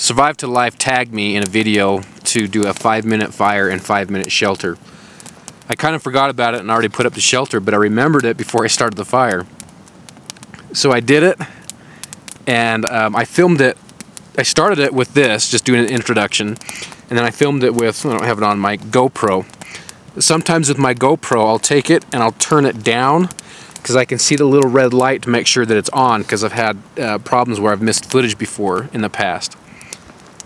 Survive to Life tagged me in a video to do a 5-minute fire and 5-minute shelter. I kind of forgot about it and already put up the shelter, but I remembered it before I started the fire. So I did it, and I filmed it. I started it with this, just doing an introduction, and then I filmed it with, I don't have it on my GoPro. Sometimes with my GoPro, I'll take it and I'll turn it down because I can see the little red light to make sure that it's on, because I've had problems where I've missed footage before in the past.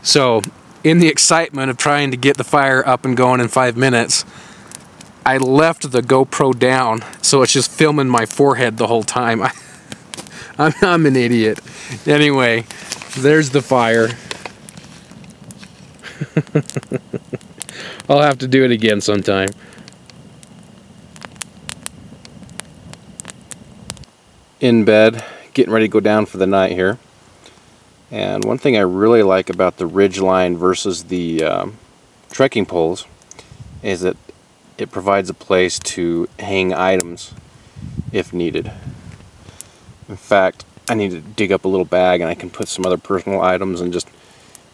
So, in the excitement of trying to get the fire up and going in 5 minutes, I left the GoPro down, so it's just filming my forehead the whole time. I'm an idiot. Anyway, there's the fire. I'll have to do it again sometime. In bed, getting ready to go down for the night here. And one thing I really like about the ridge line versus the trekking poles is that it provides a place to hang items if needed. In fact, I need to dig up a little bag and I can put some other personal items and just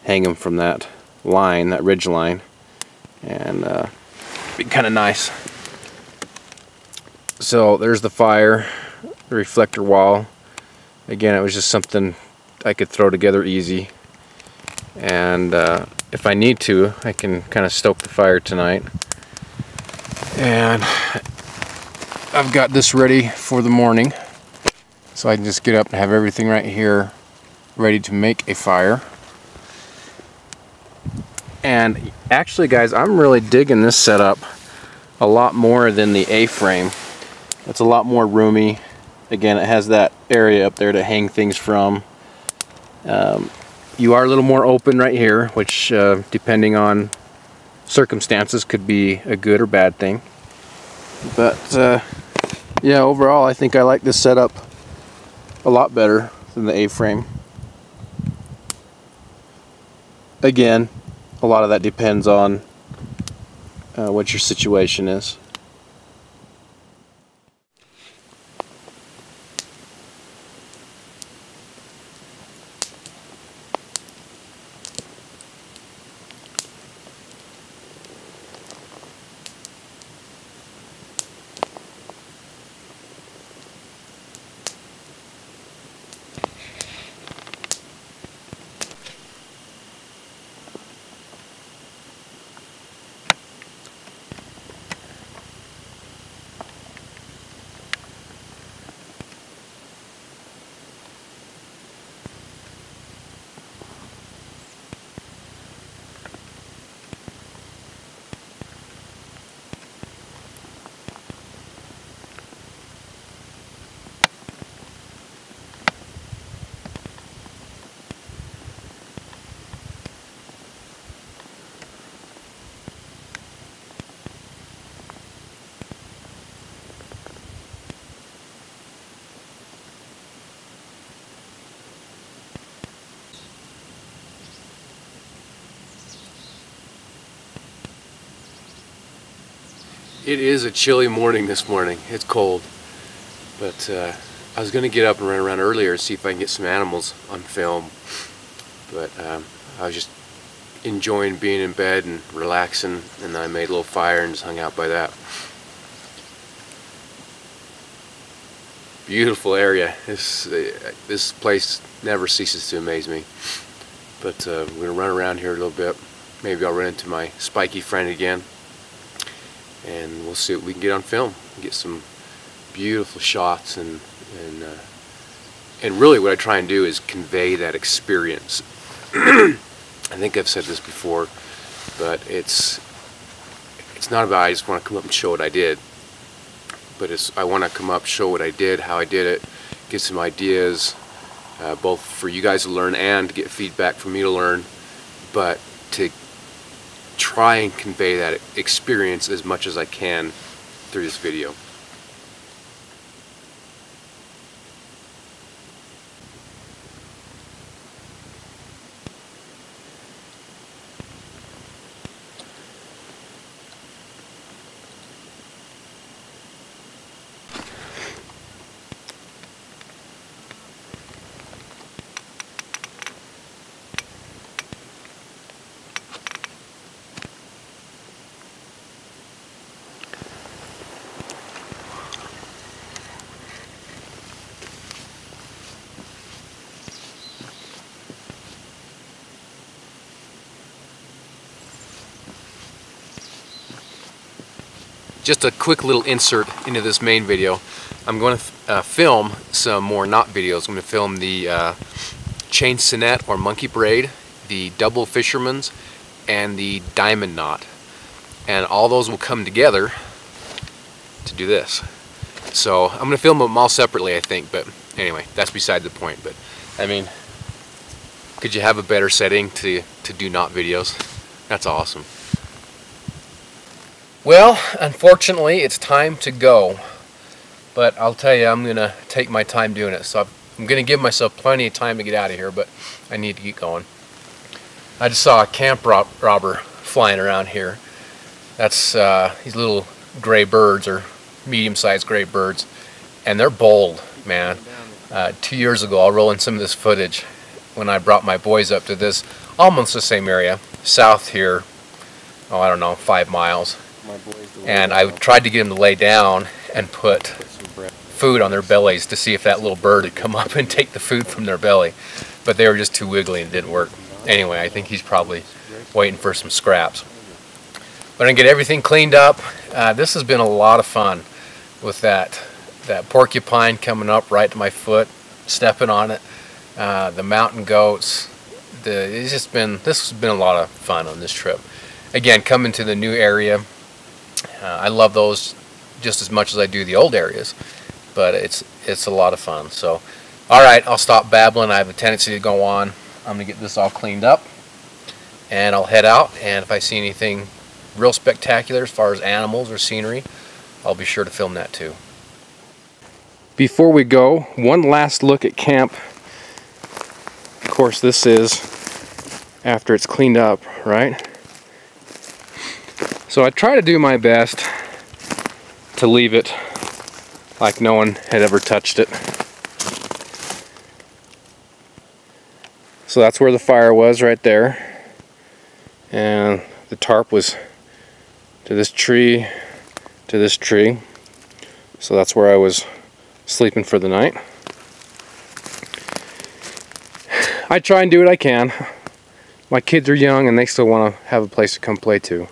hang them from that line, that ridge line, and be kind of nice. So there's the fire, the reflector wall. Again, it was just something I could throw together easy, and if I need to, I can kind of stoke the fire tonight. And I've got this ready for the morning, so I can just get up and have everything right here ready to make a fire. And actually, guys, I'm really digging this setup a lot more than the A-frame. It's a lot more roomy. Again, it has that area up there to hang things from. You are a little more open right here, which depending on circumstances could be a good or bad thing. But yeah, overall I think I like this setup a lot better than the A-frame. Again, a lot of that depends on what your situation is. It is a chilly morning this morning. It's cold, but I was going to get up and run around earlier and see if I can get some animals on film, but I was just enjoying being in bed and relaxing, and then I made a little fire and just hung out by that. Beautiful area. This place never ceases to amaze me. But we're going to run around here a little bit. Maybe I'll run into my spiky friend again, and we'll see what we can get on film. Get some beautiful shots, and really what I try and do is convey that experience. I think I've said this before, but it's not about I just want to come up and show what I did, but I want to come up, show what I did, how I did it, get some ideas, both for you guys to learn and to get feedback for me to learn, but to try and convey that experience as much as I can through this video. just a quick little insert into this main video. I'm going to film some more knot videos. I'm going to film the chain sinette or monkey braid, the double fisherman's, and the diamond knot. And all those will come together to do this. So I'm going to film them all separately, I think, but anyway, that's beside the point. But I mean, could you have a better setting to do knot videos? That's awesome. Well, unfortunately, it's time to go. But I'll tell you, I'm going to take my time doing it. So I'm going to give myself plenty of time to get out of here, but I need to get going. I just saw a camp robber flying around here. That's these little gray birds, or medium-sized gray birds, and they're bold, man. 2 years ago, I'll roll in some of this footage when I brought my boys up to this, almost the same area, south here, oh, I don't know, 5 miles. And I tried to get them to lay down and put food on their bellies to see if that little bird would come up and take the food from their belly. But they were just too wiggly and it didn't work. Anyway, I think he's probably waiting for some scraps. But I'm going to get everything cleaned up. This has been a lot of fun with that porcupine coming up right to my foot, stepping on it, the mountain goats. This has been a lot of fun on this trip. Again, coming to the new area, I love those just as much as I do the old areas, but it's a lot of fun. So, all right, I'll stop babbling. I have a tendency to go on. I'm gonna get this all cleaned up, and I'll head out. And if I see anything real spectacular as far as animals or scenery, I'll be sure to film that too. Before we go, one last look at camp. Of course, this is after it's cleaned up, right? So I try to do my best to leave it like no one had ever touched it. So that's where the fire was, right there. And the tarp was to this tree, to this tree. So that's where I was sleeping for the night. I try and do what I can. My kids are young and they still want to have a place to come play to.